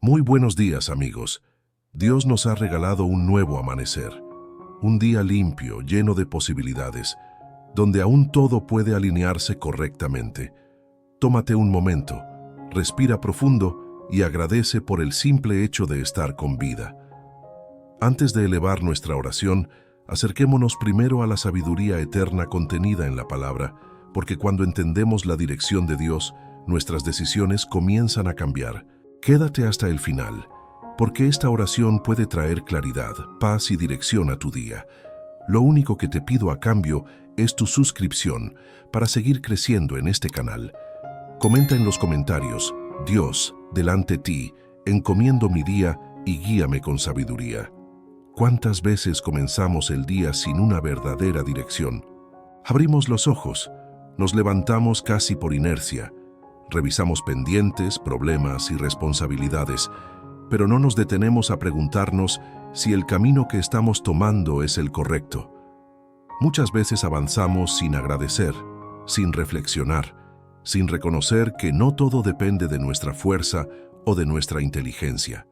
Muy buenos días, amigos. Dios nos ha regalado un nuevo amanecer, un día limpio, lleno de posibilidades, donde aún todo puede alinearse correctamente. Tómate un momento, respira profundo y agradece por el simple hecho de estar con vida. Antes de elevar nuestra oración, acerquémonos primero a la sabiduría eterna contenida en la palabra, porque cuando entendemos la dirección de Dios, nuestras decisiones comienzan a cambiar. Quédate hasta el final, porque esta oración puede traer claridad, paz y dirección a tu día. Lo único que te pido a cambio es tu suscripción para seguir creciendo en este canal. Comenta en los comentarios: Dios, delante ti, encomiendo mi día y guíame con sabiduría. ¿Cuántas veces comenzamos el día sin una verdadera dirección? Abrimos los ojos, nos levantamos casi por inercia, revisamos pendientes, problemas y responsabilidades, pero no nos detenemos a preguntarnos si el camino que estamos tomando es el correcto. Muchas veces avanzamos sin agradecer, sin reflexionar, sin reconocer que no todo depende de nuestra fuerza o de nuestra inteligencia.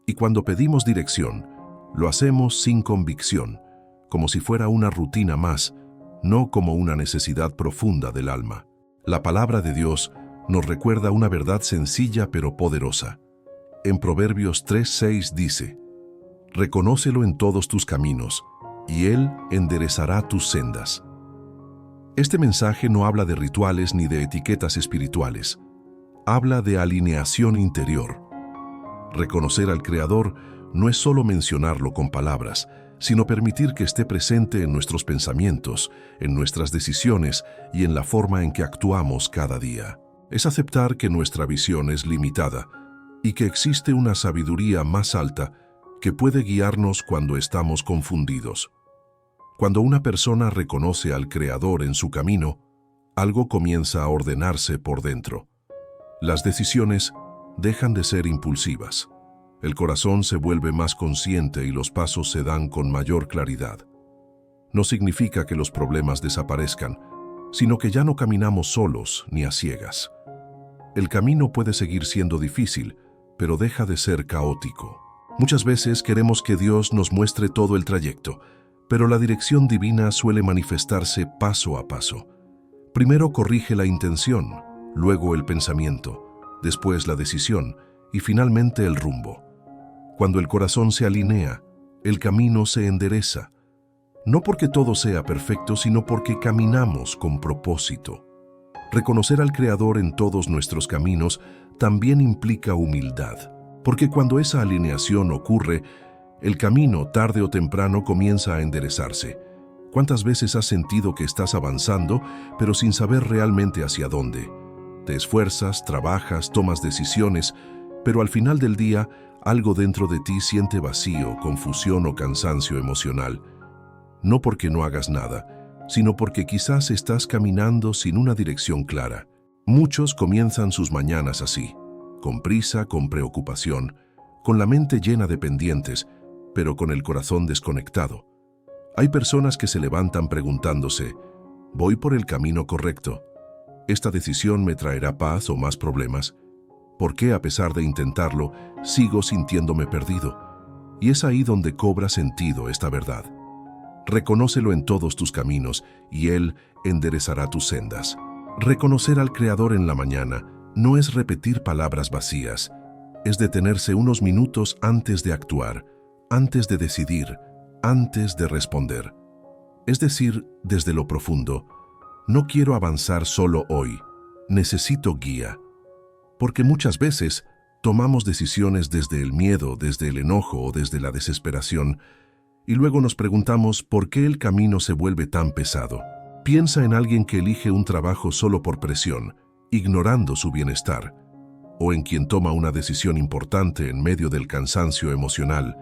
Y cuando pedimos dirección, lo hacemos sin convicción, como si fuera una rutina más, no como una necesidad profunda del alma. La palabra de Dios nos recuerda una verdad sencilla pero poderosa. En Proverbios 3:6 dice: «Reconócelo en todos tus caminos, y Él enderezará tus sendas». Este mensaje no habla de rituales ni de etiquetas espirituales. Habla de alineación interior. Reconocer al Creador no es solo mencionarlo con palabras, sino permitir que esté presente en nuestros pensamientos, en nuestras decisiones y en la forma en que actuamos cada día. Es aceptar que nuestra visión es limitada y que existe una sabiduría más alta que puede guiarnos cuando estamos confundidos. Cuando una persona reconoce al Creador en su camino, algo comienza a ordenarse por dentro. Las decisiones dejan de ser impulsivas. El corazón se vuelve más consciente y los pasos se dan con mayor claridad. No significa que los problemas desaparezcan, sino que ya no caminamos solos ni a ciegas. El camino puede seguir siendo difícil, pero deja de ser caótico. Muchas veces queremos que Dios nos muestre todo el trayecto, pero la dirección divina suele manifestarse paso a paso. Primero corrige la intención, luego el pensamiento, después la decisión y finalmente el rumbo. Cuando el corazón se alinea, el camino se endereza. No porque todo sea perfecto, sino porque caminamos con propósito. Reconocer al Creador en todos nuestros caminos también implica humildad, porque cuando esa alineación ocurre, el camino, tarde o temprano, comienza a enderezarse. ¿Cuántas veces has sentido que estás avanzando, pero sin saber realmente hacia dónde? Te esfuerzas, trabajas, tomas decisiones, pero al final del día, algo dentro de ti siente vacío, confusión o cansancio emocional. No porque no hagas nada, sino porque quizás estás caminando sin una dirección clara. Muchos comienzan sus mañanas así, con prisa, con preocupación, con la mente llena de pendientes, pero con el corazón desconectado. Hay personas que se levantan preguntándose: ¿voy por el camino correcto? ¿Esta decisión me traerá paz o más problemas? ¿Por qué, a pesar de intentarlo, sigo sintiéndome perdido? Y es ahí donde cobra sentido esta verdad. Reconócelo en todos tus caminos, y Él enderezará tus sendas. Reconocer al Creador en la mañana no es repetir palabras vacías, es detenerse unos minutos antes de actuar, antes de decidir, antes de responder. Es decir, desde lo profundo: no quiero avanzar solo hoy, necesito guía. Porque muchas veces tomamos decisiones desde el miedo, desde el enojo o desde la desesperación, y luego nos preguntamos por qué el camino se vuelve tan pesado. Piensa en alguien que elige un trabajo solo por presión, ignorando su bienestar, o en quien toma una decisión importante en medio del cansancio emocional,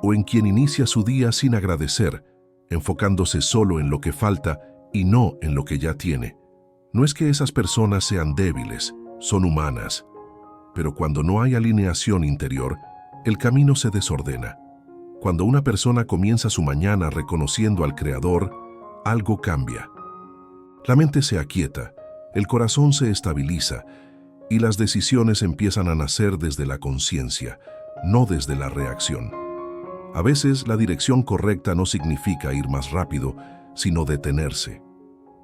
o en quien inicia su día sin agradecer, enfocándose solo en lo que falta y no en lo que ya tiene. No es que esas personas sean débiles, son humanas, pero cuando no hay alineación interior, el camino se desordena. Cuando una persona comienza su mañana reconociendo al Creador, algo cambia. La mente se aquieta, el corazón se estabiliza y las decisiones empiezan a nacer desde la conciencia, no desde la reacción. A veces la dirección correcta no significa ir más rápido, sino detenerse.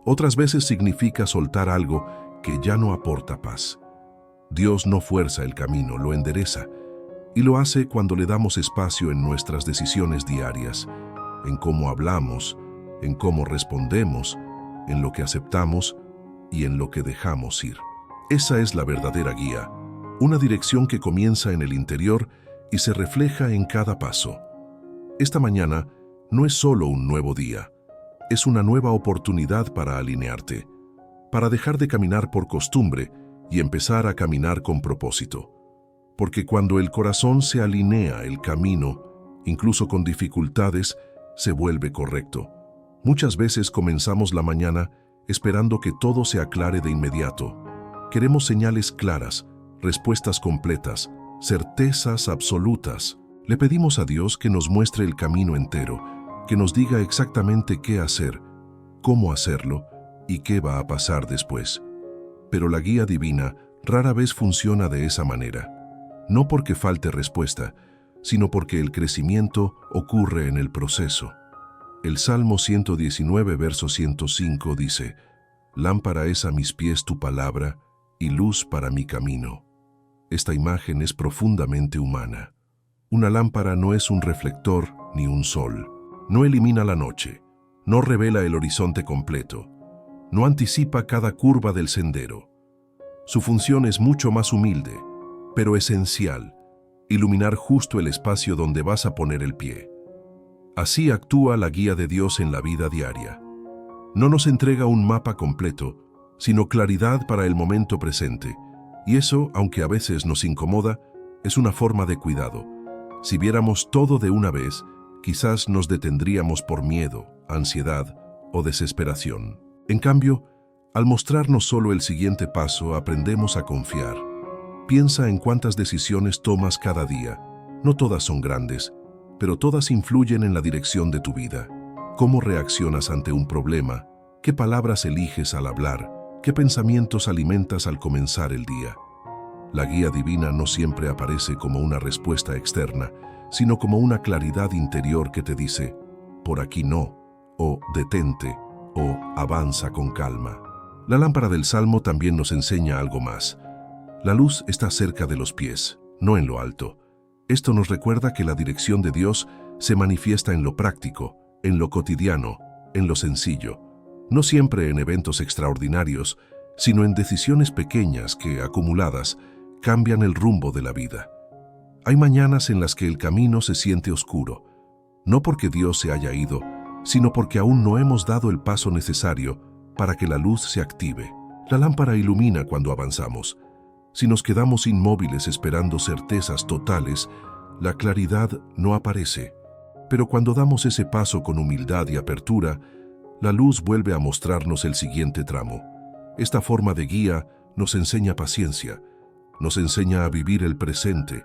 Otras veces significa soltar algo que ya no aporta paz. Dios no fuerza el camino, lo endereza, y lo hace cuando le damos espacio en nuestras decisiones diarias, en cómo hablamos, en cómo respondemos, en lo que aceptamos y en lo que dejamos ir. Esa es la verdadera guía, una dirección que comienza en el interior y se refleja en cada paso. Esta mañana no es solo un nuevo día, es una nueva oportunidad para alinearte, para dejar de caminar por costumbre y empezar a caminar con propósito. Porque cuando el corazón se alinea, el camino, incluso con dificultades, se vuelve correcto. Muchas veces comenzamos la mañana esperando que todo se aclare de inmediato. Queremos señales claras, respuestas completas, certezas absolutas. Le pedimos a Dios que nos muestre el camino entero, que nos diga exactamente qué hacer, cómo hacerlo y qué va a pasar después. Pero la guía divina rara vez funciona de esa manera. No porque falte respuesta, sino porque el crecimiento ocurre en el proceso. El Salmo 119, verso 105 dice: «Lámpara es a mis pies tu palabra y luz para mi camino». Esta imagen es profundamente humana. Una lámpara no es un reflector ni un sol. No elimina la noche, no revela el horizonte completo, no anticipa cada curva del sendero. Su función es mucho más humilde, pero esencial: iluminar justo el espacio donde vas a poner el pie. Así actúa la guía de Dios en la vida diaria. No nos entrega un mapa completo, sino claridad para el momento presente. Y eso, aunque a veces nos incomoda, es una forma de cuidado. Si viéramos todo de una vez, quizás nos detendríamos por miedo, ansiedad o desesperación. En cambio, al mostrarnos solo el siguiente paso, aprendemos a confiar. Piensa en cuántas decisiones tomas cada día. No todas son grandes, pero todas influyen en la dirección de tu vida. ¿Cómo reaccionas ante un problema? ¿Qué palabras eliges al hablar? ¿Qué pensamientos alimentas al comenzar el día? La guía divina no siempre aparece como una respuesta externa, sino como una claridad interior que te dice: por aquí no, o detente, o avanza con calma. La lámpara del Salmo también nos enseña algo más. La luz está cerca de los pies, no en lo alto. Esto nos recuerda que la dirección de Dios se manifiesta en lo práctico, en lo cotidiano, en lo sencillo. No siempre en eventos extraordinarios, sino en decisiones pequeñas que, acumuladas, cambian el rumbo de la vida. Hay mañanas en las que el camino se siente oscuro, no porque Dios se haya ido, sino porque aún no hemos dado el paso necesario para que la luz se active. La lámpara ilumina cuando avanzamos. Si nos quedamos inmóviles esperando certezas totales, la claridad no aparece. Pero cuando damos ese paso con humildad y apertura, la luz vuelve a mostrarnos el siguiente tramo. Esta forma de guía nos enseña paciencia, nos enseña a vivir el presente,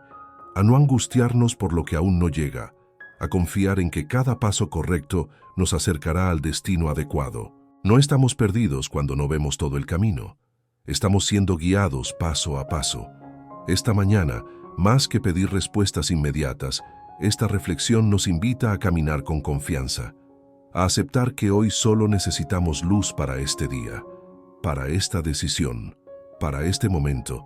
a no angustiarnos por lo que aún no llega, a confiar en que cada paso correcto nos acercará al destino adecuado. No estamos perdidos cuando no vemos todo el camino. Estamos siendo guiados paso a paso. Esta mañana, más que pedir respuestas inmediatas, esta reflexión nos invita a caminar con confianza, a aceptar que hoy solo necesitamos luz para este día, para esta decisión, para este momento,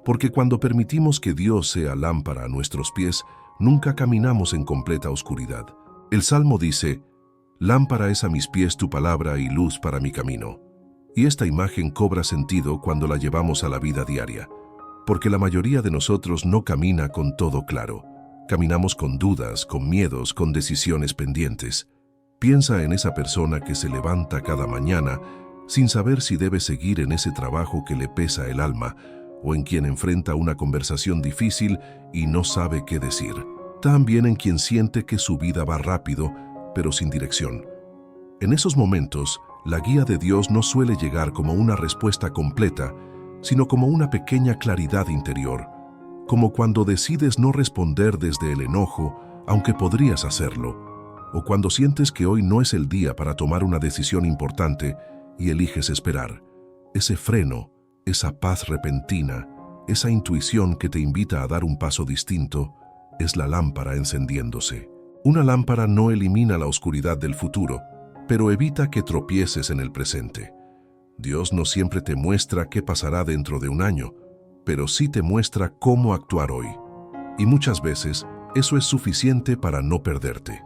porque cuando permitimos que Dios sea lámpara a nuestros pies, nunca caminamos en completa oscuridad. El Salmo dice: «Lámpara es a mis pies tu palabra y luz para mi camino». Y esta imagen cobra sentido cuando la llevamos a la vida diaria, porque la mayoría de nosotros no camina con todo claro. Caminamos con dudas, con miedos, con decisiones pendientes. Piensa en esa persona que se levanta cada mañana sin saber si debe seguir en ese trabajo que le pesa el alma, o en quien enfrenta una conversación difícil y no sabe qué decir. También en quien siente que su vida va rápido, pero sin dirección. En esos momentos, la guía de Dios no suele llegar como una respuesta completa, sino como una pequeña claridad interior, como cuando decides no responder desde el enojo, aunque podrías hacerlo, o cuando sientes que hoy no es el día para tomar una decisión importante y eliges esperar. Ese freno, esa paz repentina, esa intuición que te invita a dar un paso distinto, es la lámpara encendiéndose. Una lámpara no elimina la oscuridad del futuro, pero evita que tropieces en el presente. Dios no siempre te muestra qué pasará dentro de un año, pero sí te muestra cómo actuar hoy. Y muchas veces eso es suficiente para no perderte.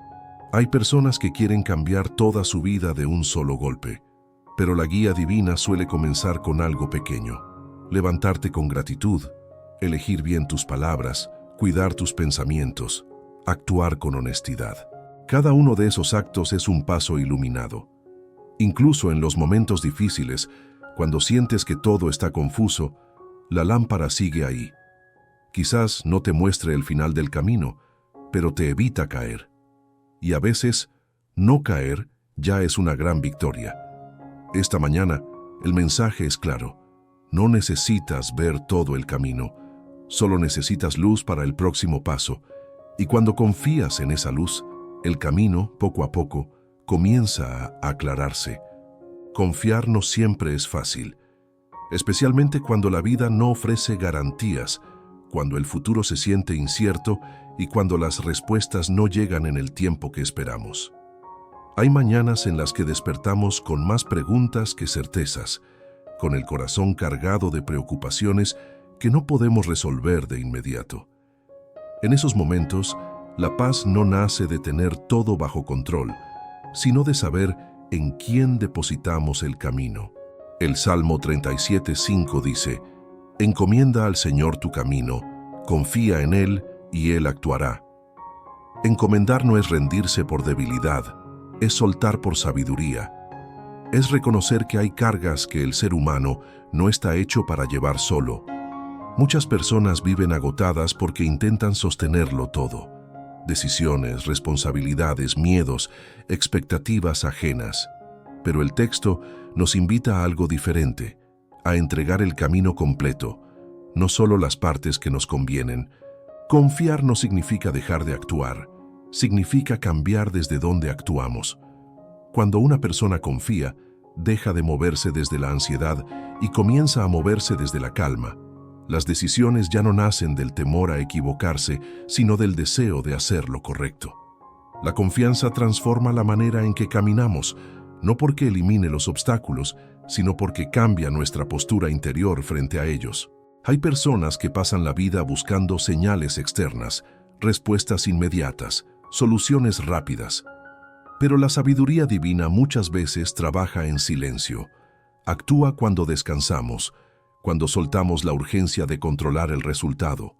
Hay personas que quieren cambiar toda su vida de un solo golpe, pero la guía divina suele comenzar con algo pequeño. Levantarte con gratitud, elegir bien tus palabras, cuidar tus pensamientos, actuar con honestidad. Cada uno de esos actos es un paso iluminado. Incluso en los momentos difíciles, cuando sientes que todo está confuso, la lámpara sigue ahí. Quizás no te muestre el final del camino, pero te evita caer. Y a veces, no caer ya es una gran victoria. Esta mañana, el mensaje es claro. No necesitas ver todo el camino, solo necesitas luz para el próximo paso. Y cuando confías en esa luz, el camino, poco a poco, comienza a aclararse. Confiar no siempre es fácil, especialmente cuando la vida no ofrece garantías, cuando el futuro se siente incierto y cuando las respuestas no llegan en el tiempo que esperamos. Hay mañanas en las que despertamos con más preguntas que certezas, con el corazón cargado de preocupaciones que no podemos resolver de inmediato. En esos momentos, la paz no nace de tener todo bajo control, sino de saber en quién depositamos el camino. El Salmo 37:5 dice: «Encomienda al Señor tu camino, confía en Él y Él actuará». Encomendar no es rendirse por debilidad, es soltar por sabiduría. Es reconocer que hay cargas que el ser humano no está hecho para llevar solo. Muchas personas viven agotadas porque intentan sostenerlo todo. Decisiones, responsabilidades, miedos, expectativas ajenas. Pero el texto nos invita a algo diferente, a entregar el camino completo, no solo las partes que nos convienen. Confiar no significa dejar de actuar, significa cambiar desde donde actuamos. Cuando una persona confía, deja de moverse desde la ansiedad y comienza a moverse desde la calma. Las decisiones ya no nacen del temor a equivocarse, sino del deseo de hacer lo correcto. La confianza transforma la manera en que caminamos, no porque elimine los obstáculos, sino porque cambia nuestra postura interior frente a ellos. Hay personas que pasan la vida buscando señales externas, respuestas inmediatas, soluciones rápidas. Pero la sabiduría divina muchas veces trabaja en silencio. Actúa cuando descansamos, cuando soltamos la urgencia de controlar el resultado.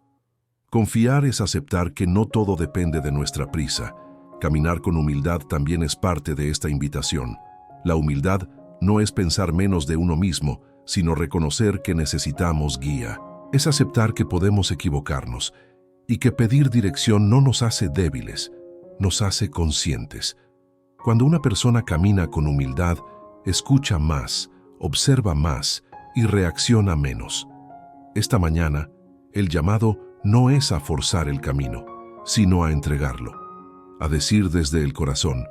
Confiar es aceptar que no todo depende de nuestra prisa. Caminar con humildad también es parte de esta invitación. La humildad no es pensar menos de uno mismo, sino reconocer que necesitamos guía. Es aceptar que podemos equivocarnos y que pedir dirección no nos hace débiles, nos hace conscientes. Cuando una persona camina con humildad, escucha más, observa más y reacciona menos. Esta mañana, el llamado no es a forzar el camino, sino a entregarlo, a decir desde el corazón: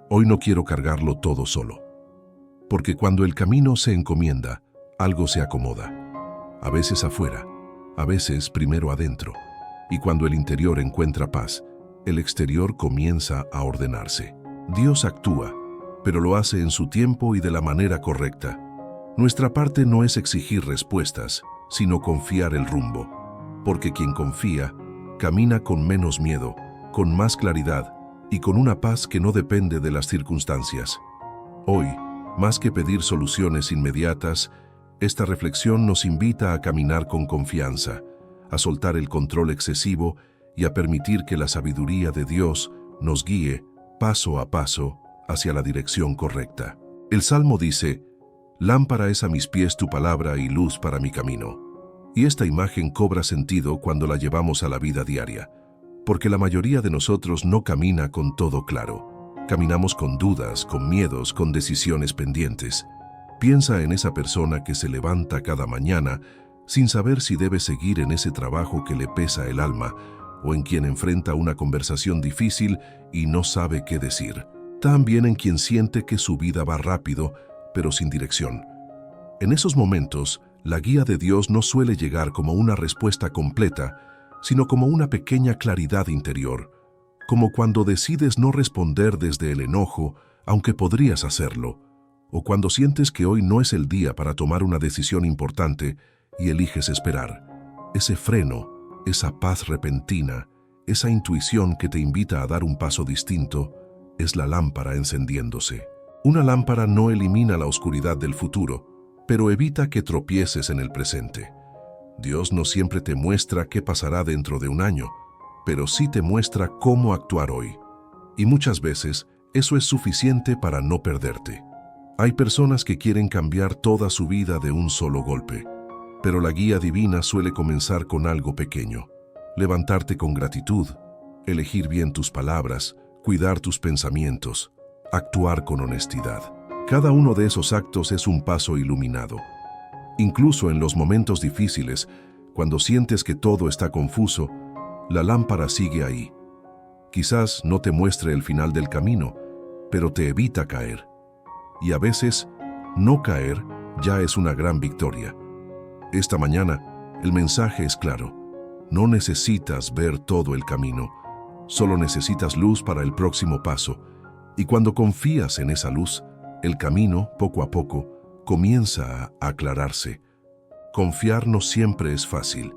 hoy no quiero cargarlo todo solo. Porque cuando el camino se encomienda, algo se acomoda, a veces afuera, a veces primero adentro, y cuando el interior encuentra paz, el exterior comienza a ordenarse. Dios actúa, pero lo hace en su tiempo y de la manera correcta. Nuestra parte no es exigir respuestas, sino confiar el rumbo, porque quien confía, camina con menos miedo, con más claridad y con una paz que no depende de las circunstancias. Hoy, más que pedir soluciones inmediatas, esta reflexión nos invita a caminar con confianza, a soltar el control excesivo y a permitir que la sabiduría de Dios nos guíe paso a paso hacia la dirección correcta. El Salmo dice: «Lámpara es a mis pies tu palabra y luz para mi camino». Y esta imagen cobra sentido cuando la llevamos a la vida diaria, porque la mayoría de nosotros no camina con todo claro. Caminamos con dudas, con miedos, con decisiones pendientes. Piensa en esa persona que se levanta cada mañana sin saber si debe seguir en ese trabajo que le pesa el alma, o en quien enfrenta una conversación difícil y no sabe qué decir. También en quien siente que su vida va rápido, pero sin dirección. En esos momentos, La guía de Dios no suele llegar como una respuesta completa, sino como una pequeña claridad interior, como cuando decides no responder desde el enojo, aunque podrías hacerlo, o cuando sientes que hoy no es el día para tomar una decisión importante y eliges esperar. Ese freno, esa paz repentina, esa intuición que te invita a dar un paso distinto, es la lámpara encendiéndose. Una lámpara no elimina la oscuridad del futuro, pero evita que tropieces en el presente. Dios no siempre te muestra qué pasará dentro de un año, pero sí te muestra cómo actuar hoy. Y muchas veces eso es suficiente para no perderte. Hay personas que quieren cambiar toda su vida de un solo golpe, pero la guía divina suele comenzar con algo pequeño. Levantarte con gratitud, elegir bien tus palabras, cuidar tus pensamientos, actuar con honestidad. Cada uno de esos actos es un paso iluminado. Incluso en los momentos difíciles, cuando sientes que todo está confuso, la lámpara sigue ahí. Quizás no te muestre el final del camino, pero te evita caer. Y a veces, no caer ya es una gran victoria. Esta mañana, el mensaje es claro. No necesitas ver todo el camino, solo necesitas luz para el próximo paso. Y cuando confías en esa luz, el camino, poco a poco, comienza a aclararse. Confiar no siempre es fácil,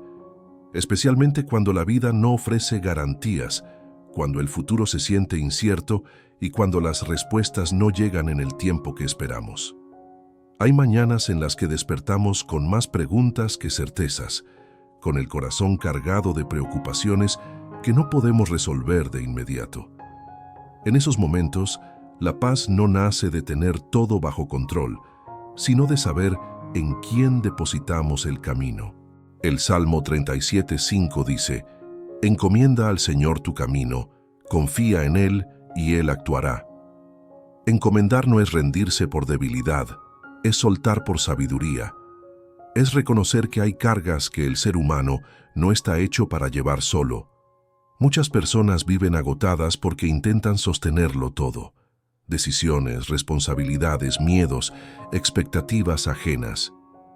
especialmente cuando la vida no ofrece garantías, cuando el futuro se siente incierto y cuando las respuestas no llegan en el tiempo que esperamos. Hay mañanas en las que despertamos con más preguntas que certezas, con el corazón cargado de preocupaciones que no podemos resolver de inmediato. En esos momentos, la paz no nace de tener todo bajo control, sino de saber en quién depositamos el camino. El Salmo 37:5 dice: «Encomienda al Señor tu camino, confía en Él y Él actuará». Encomendar no es rendirse por debilidad, es soltar por sabiduría. Es reconocer que hay cargas que el ser humano no está hecho para llevar solo. Muchas personas viven agotadas porque intentan sostenerlo todo. Decisiones, responsabilidades, miedos, expectativas ajenas.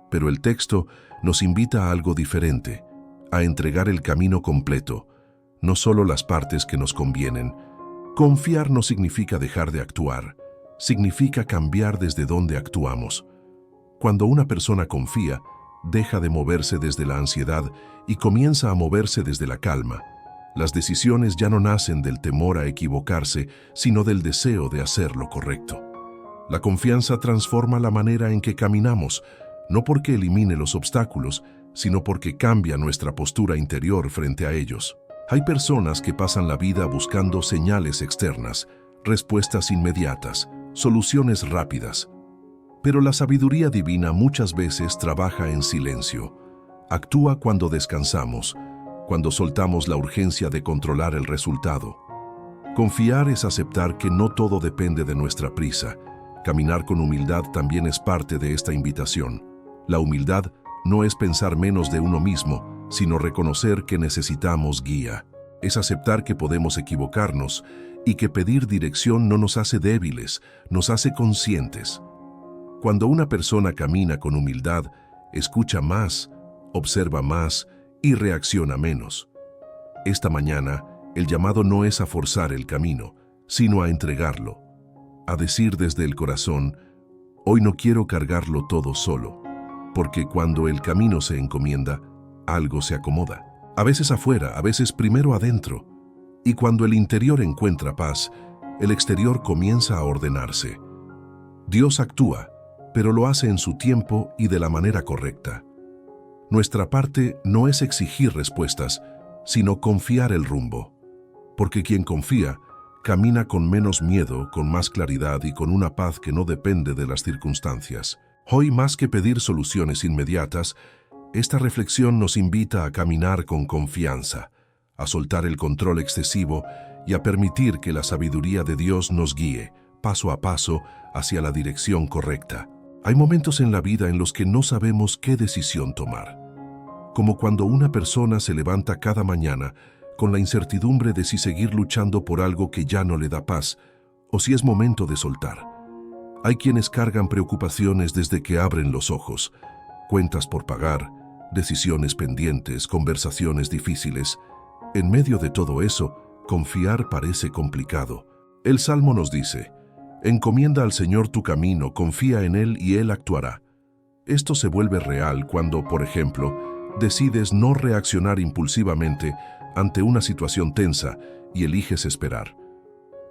Pero el texto nos invita a algo diferente, a entregar el camino completo, no solo las partes que nos convienen. Confiar no significa dejar de actuar, significa cambiar desde donde actuamos. Cuando una persona confía, deja de moverse desde la ansiedad y comienza a moverse desde la calma. Las decisiones ya no nacen del temor a equivocarse, sino del deseo de hacer lo correcto. La confianza transforma la manera en que caminamos, no porque elimine los obstáculos, sino porque cambia nuestra postura interior frente a ellos. Hay personas que pasan la vida buscando señales externas, respuestas inmediatas, soluciones rápidas. Pero la sabiduría divina muchas veces trabaja en silencio. Actúa cuando descansamos, cuando soltamos la urgencia de controlar el resultado. Confiar es aceptar que no todo depende de nuestra prisa. Caminar con humildad también es parte de esta invitación. La humildad no es pensar menos de uno mismo, sino reconocer que necesitamos guía. Es aceptar que podemos equivocarnos y que pedir dirección no nos hace débiles, nos hace conscientes. Cuando una persona camina con humildad, escucha más, observa más y reacciona menos. Esta mañana, el llamado no es a forzar el camino, sino a entregarlo, a decir desde el corazón: hoy no quiero cargarlo todo solo, porque cuando el camino se encomienda, algo se acomoda. A veces afuera, a veces primero adentro. Y cuando el interior encuentra paz, el exterior comienza a ordenarse. Dios actúa, pero lo hace en su tiempo y de la manera correcta. Nuestra parte no es exigir respuestas, sino confiar el rumbo. Porque quien confía, camina con menos miedo, con más claridad y con una paz que no depende de las circunstancias. Hoy, más que pedir soluciones inmediatas, esta reflexión nos invita a caminar con confianza, a soltar el control excesivo y a permitir que la sabiduría de Dios nos guíe, paso a paso, hacia la dirección correcta. Hay momentos en la vida en los que no sabemos qué decisión tomar. Como cuando una persona se levanta cada mañana con la incertidumbre de si seguir luchando por algo que ya no le da paz, o si es momento de soltar. Hay quienes cargan preocupaciones desde que abren los ojos, cuentas por pagar, decisiones pendientes, conversaciones difíciles. En medio de todo eso, confiar parece complicado. El Salmo nos dice: encomienda al Señor tu camino, confía en Él y Él actuará. Esto se vuelve real cuando, por ejemplo, decides no reaccionar impulsivamente ante una situación tensa y eliges esperar.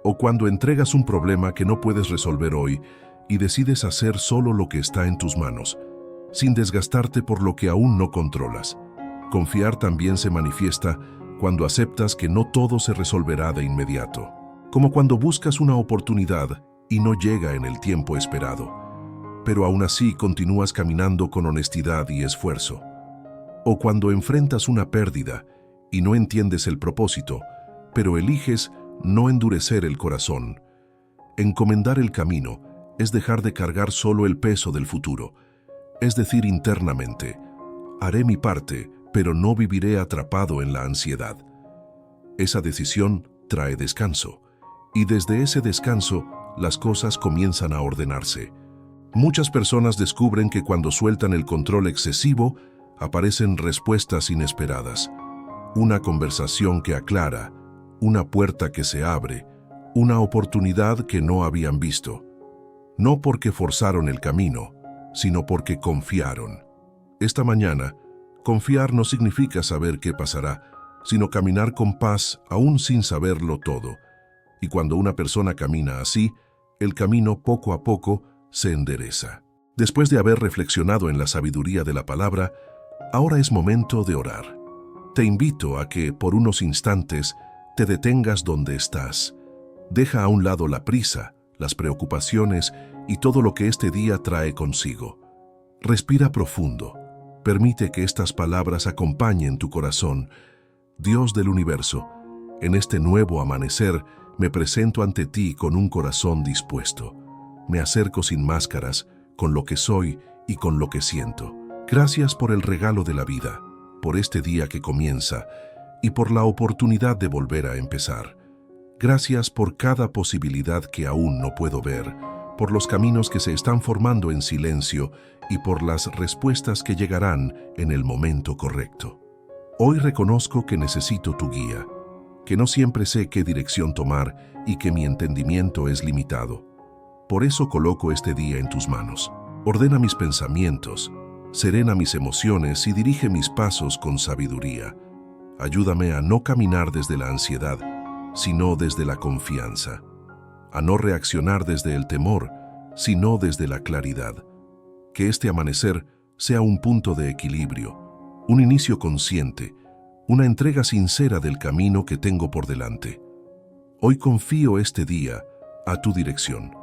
O cuando entregas un problema que no puedes resolver hoy y decides hacer solo lo que está en tus manos, sin desgastarte por lo que aún no controlas. Confiar también se manifiesta cuando aceptas que no todo se resolverá de inmediato, como cuando buscas una oportunidad y no llega en el tiempo esperado, pero aún así continúas caminando con honestidad y esfuerzo. O cuando enfrentas una pérdida y no entiendes el propósito, pero eliges no endurecer el corazón. Encomendar el camino es dejar de cargar solo el peso del futuro, es decir, internamente: haré mi parte, pero no viviré atrapado en la ansiedad. Esa decisión trae descanso, y desde ese descanso las cosas comienzan a ordenarse. Muchas personas descubren que cuando sueltan el control excesivo, aparecen respuestas inesperadas. Una conversación que aclara, una puerta que se abre, una oportunidad que no habían visto. No porque forzaron el camino, sino porque confiaron. Esta mañana, confiar no significa saber qué pasará, sino caminar con paz aún sin saberlo todo. Y cuando una persona camina así, el camino poco a poco se endereza. Después de haber reflexionado en la sabiduría de la palabra, ahora es momento de orar. Te invito a que, por unos instantes, te detengas donde estás. Deja a un lado la prisa, las preocupaciones y todo lo que este día trae consigo. Respira profundo. Permite que estas palabras acompañen tu corazón. Dios del universo, en este nuevo amanecer me presento ante ti con un corazón dispuesto. Me acerco sin máscaras, con lo que soy y con lo que siento. Gracias por el regalo de la vida, por este día que comienza y por la oportunidad de volver a empezar. Gracias por cada posibilidad que aún no puedo ver, por los caminos que se están formando en silencio y por las respuestas que llegarán en el momento correcto. Hoy reconozco que necesito tu guía, que no siempre sé qué dirección tomar y que mi entendimiento es limitado. Por eso coloco este día en tus manos. Ordena mis pensamientos, serena mis emociones y dirige mis pasos con sabiduría. Ayúdame a no caminar desde la ansiedad, sino desde la confianza. A no reaccionar desde el temor, sino desde la claridad. Que este amanecer sea un punto de equilibrio, un inicio consciente, una entrega sincera del camino que tengo por delante. Hoy confío este día a tu dirección.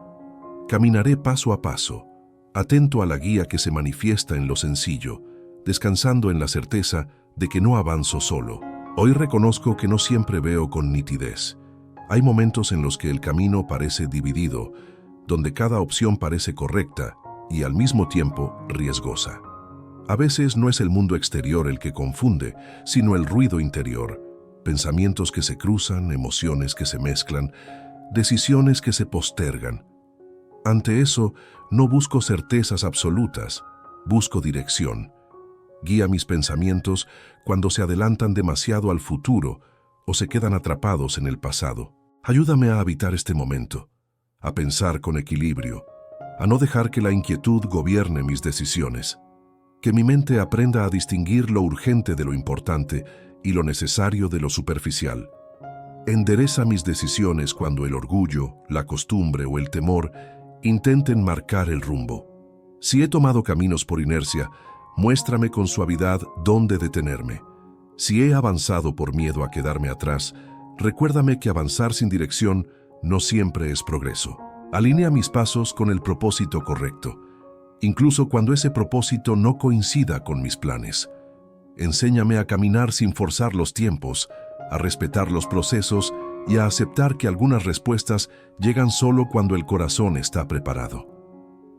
Caminaré paso a paso, atento a la guía que se manifiesta en lo sencillo, descansando en la certeza de que no avanzo solo. Hoy reconozco que no siempre veo con nitidez. Hay momentos en los que el camino parece dividido, donde cada opción parece correcta y al mismo tiempo riesgosa. A veces no es el mundo exterior el que confunde, sino el ruido interior, pensamientos que se cruzan, emociones que se mezclan, decisiones que se postergan. Ante eso, no busco certezas absolutas, busco dirección. Guía mis pensamientos cuando se adelantan demasiado al futuro o se quedan atrapados en el pasado. Ayúdame a habitar este momento, a pensar con equilibrio, a no dejar que la inquietud gobierne mis decisiones. Que mi mente aprenda a distinguir lo urgente de lo importante y lo necesario de lo superficial. Endereza mis decisiones cuando el orgullo, la costumbre o el temor intenten marcar el rumbo. Si he tomado caminos por inercia, muéstrame con suavidad dónde detenerme. Si he avanzado por miedo a quedarme atrás, recuérdame que avanzar sin dirección no siempre es progreso. Alinea mis pasos con el propósito correcto, incluso cuando ese propósito no coincida con mis planes. Enséñame a caminar sin forzar los tiempos, a respetar los procesos y a aceptar que algunas respuestas llegan solo cuando el corazón está preparado.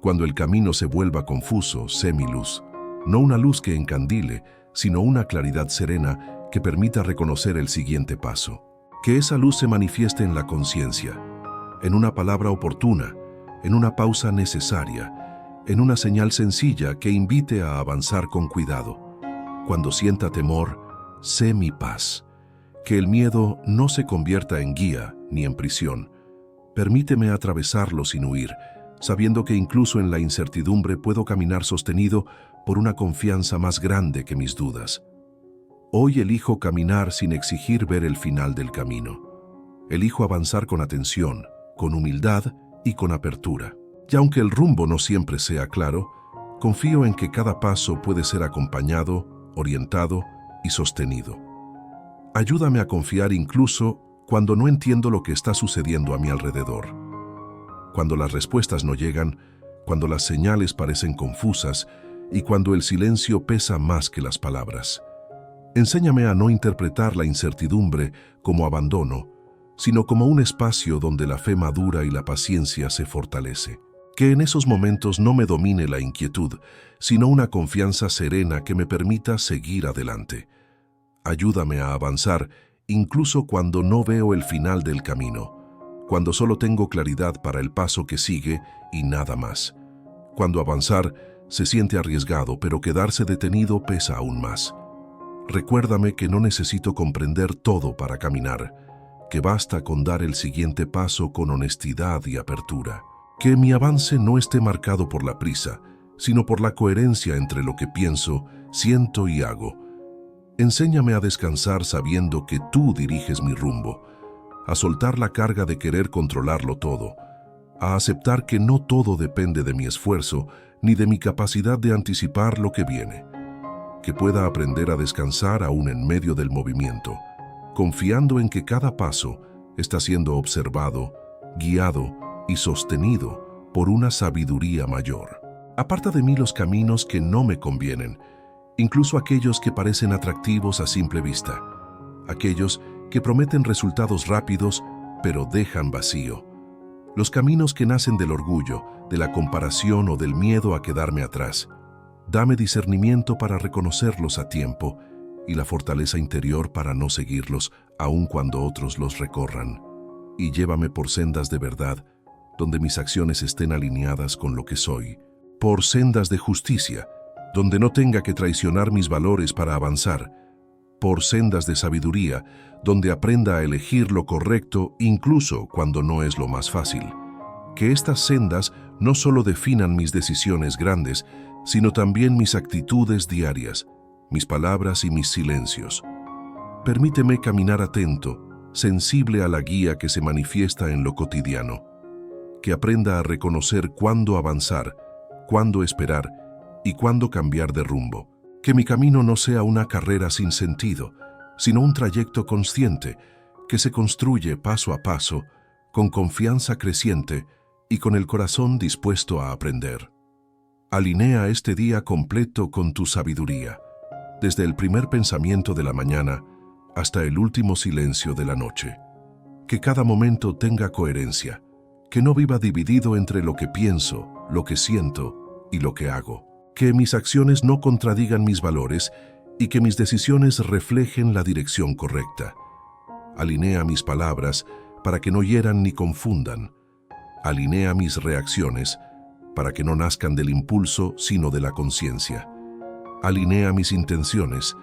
Cuando el camino se vuelva confuso, sé mi luz. No una luz que encandile, sino una claridad serena que permita reconocer el siguiente paso. Que esa luz se manifieste en la conciencia, en una palabra oportuna, en una pausa necesaria, en una señal sencilla que invite a avanzar con cuidado. Cuando sienta temor, sé mi paz. Que el miedo no se convierta en guía ni en prisión. Permíteme atravesarlo sin huir, sabiendo que incluso en la incertidumbre puedo caminar sostenido por una confianza más grande que mis dudas. Hoy elijo caminar sin exigir ver el final del camino. Elijo avanzar con atención, con humildad y con apertura. Y aunque el rumbo no siempre sea claro, confío en que cada paso puede ser acompañado, orientado y sostenido. Ayúdame a confiar incluso cuando no entiendo lo que está sucediendo a mi alrededor. Cuando las respuestas no llegan, cuando las señales parecen confusas y cuando el silencio pesa más que las palabras. Enséñame a no interpretar la incertidumbre como abandono, sino como un espacio donde la fe madura y la paciencia se fortalece. Que en esos momentos no me domine la inquietud, sino una confianza serena que me permita seguir adelante. Ayúdame a avanzar incluso cuando no veo el final del camino, cuando solo tengo claridad para el paso que sigue y nada más. Cuando avanzar se siente arriesgado, pero quedarse detenido pesa aún más. Recuérdame que no necesito comprender todo para caminar, que basta con dar el siguiente paso con honestidad y apertura. Que mi avance no esté marcado por la prisa, sino por la coherencia entre lo que pienso, siento y hago. Enséñame a descansar sabiendo que tú diriges mi rumbo, a soltar la carga de querer controlarlo todo, a aceptar que no todo depende de mi esfuerzo ni de mi capacidad de anticipar lo que viene. Que pueda aprender a descansar aún en medio del movimiento, confiando en que cada paso está siendo observado, guiado y sostenido por una sabiduría mayor. Aparta de mí los caminos que no me convienen, incluso aquellos que parecen atractivos a simple vista, aquellos que prometen resultados rápidos pero dejan vacío, los caminos que nacen del orgullo, de la comparación o del miedo a quedarme atrás. Dame discernimiento para reconocerlos a tiempo y la fortaleza interior para no seguirlos, aun cuando otros los recorran. Y llévame por sendas de verdad, donde mis acciones estén alineadas con lo que soy, por sendas de justicia, donde no tenga que traicionar mis valores para avanzar, por sendas de sabiduría, donde aprenda a elegir lo correcto incluso cuando no es lo más fácil. Que estas sendas no solo definan mis decisiones grandes, sino también mis actitudes diarias, mis palabras y mis silencios. Permíteme caminar atento, sensible a la guía que se manifiesta en lo cotidiano. Que aprenda a reconocer cuándo avanzar, cuándo esperar y cuándo cambiar de rumbo. Que mi camino no sea una carrera sin sentido, sino un trayecto consciente que se construye paso a paso, con confianza creciente y con el corazón dispuesto a aprender. Alinea este día completo con tu sabiduría, desde el primer pensamiento de la mañana hasta el último silencio de la noche. Que cada momento tenga coherencia, que no viva dividido entre lo que pienso, lo que siento y lo que hago. Que mis acciones no contradigan mis valores y que mis decisiones reflejen la dirección correcta. Alinea mis palabras para que no hieran ni confundan. Alinea mis reacciones para que no nazcan del impulso sino de la conciencia. Alinea mis intenciones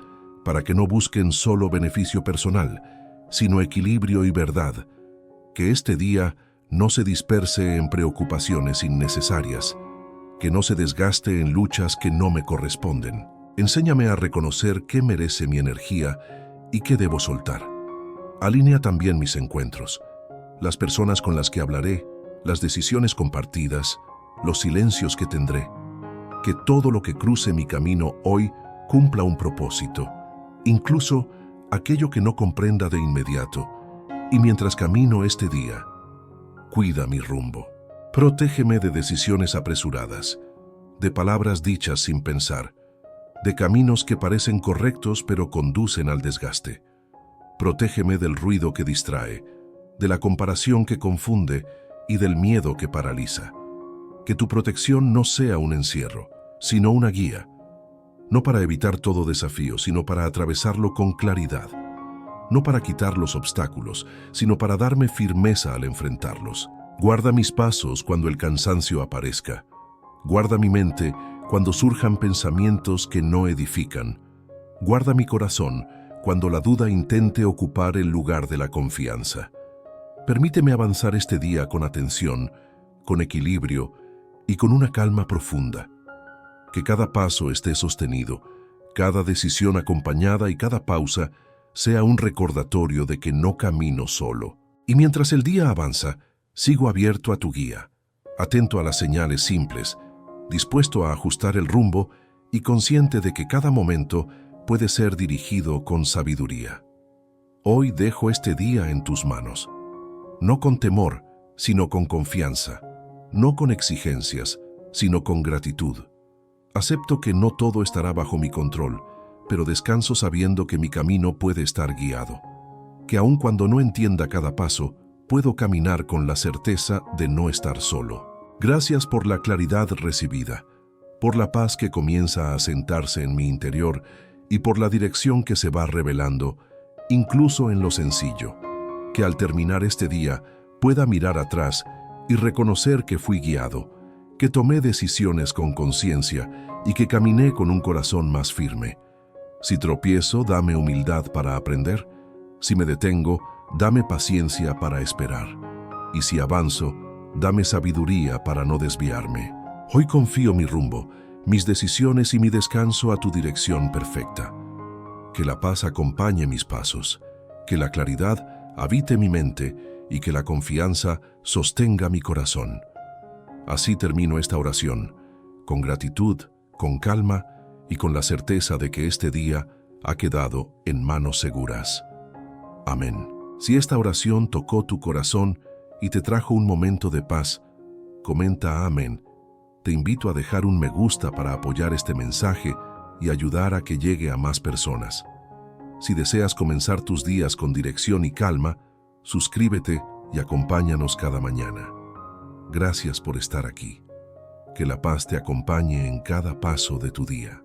para que no busquen solo beneficio personal, sino equilibrio y verdad. Que este día no se disperse en preocupaciones innecesarias, que no se desgaste en luchas que no me corresponden. Enséñame a reconocer qué merece mi energía y qué debo soltar. Alinea también mis encuentros, las personas con las que hablaré, las decisiones compartidas, los silencios que tendré. Que todo lo que cruce mi camino hoy cumpla un propósito, incluso aquello que no comprenda de inmediato. Y mientras camino este día, cuida mi rumbo. Protégeme de decisiones apresuradas, de palabras dichas sin pensar, de caminos que parecen correctos pero conducen al desgaste. Protégeme del ruido que distrae, de la comparación que confunde y del miedo que paraliza. Que tu protección no sea un encierro, sino una guía, no para evitar todo desafío, sino para atravesarlo con claridad, no para quitar los obstáculos, sino para darme firmeza al enfrentarlos. Guarda mis pasos cuando el cansancio aparezca, Guarda mi mente cuando surjan pensamientos que no edifican. Guarda mi corazón cuando la duda intente ocupar el lugar de la confianza. Permíteme avanzar este día con atención, con equilibrio y con una calma profunda. Que cada paso esté sostenido, cada decisión acompañada y cada pausa sea un recordatorio de que no camino solo. Y mientras el día avanza, sigo abierto a tu guía, atento a las señales simples, dispuesto a ajustar el rumbo y consciente de que cada momento puede ser dirigido con sabiduría. Hoy dejo este día en tus manos, no con temor, sino con confianza, no con exigencias, sino con gratitud. Acepto que no todo estará bajo mi control, pero descanso sabiendo que mi camino puede estar guiado, que aun cuando no entienda cada paso, puedo caminar con la certeza de no estar solo. Gracias por la claridad recibida, por la paz que comienza a asentarse en mi interior y por la dirección que se va revelando, incluso en lo sencillo. Que al terminar este día pueda mirar atrás y reconocer que fui guiado, que tomé decisiones con conciencia y que caminé con un corazón más firme. Si tropiezo, dame humildad para aprender. Si me detengo, dame paciencia para esperar. Y si avanzo, dame sabiduría para no desviarme. Hoy confío mi rumbo, mis decisiones y mi descanso a tu dirección perfecta. Que la paz acompañe mis pasos, que la claridad habite mi mente y que la confianza sostenga mi corazón. Así termino esta oración, con gratitud, con calma y con la certeza de que este día ha quedado en manos seguras. Amén. Si esta oración tocó tu corazón y te trajo un momento de paz, comenta amén. Te invito a dejar un me gusta para apoyar este mensaje y ayudar a que llegue a más personas. Si deseas comenzar tus días con dirección y calma, suscríbete y acompáñanos cada mañana. Gracias por estar aquí. Que la paz te acompañe en cada paso de tu día.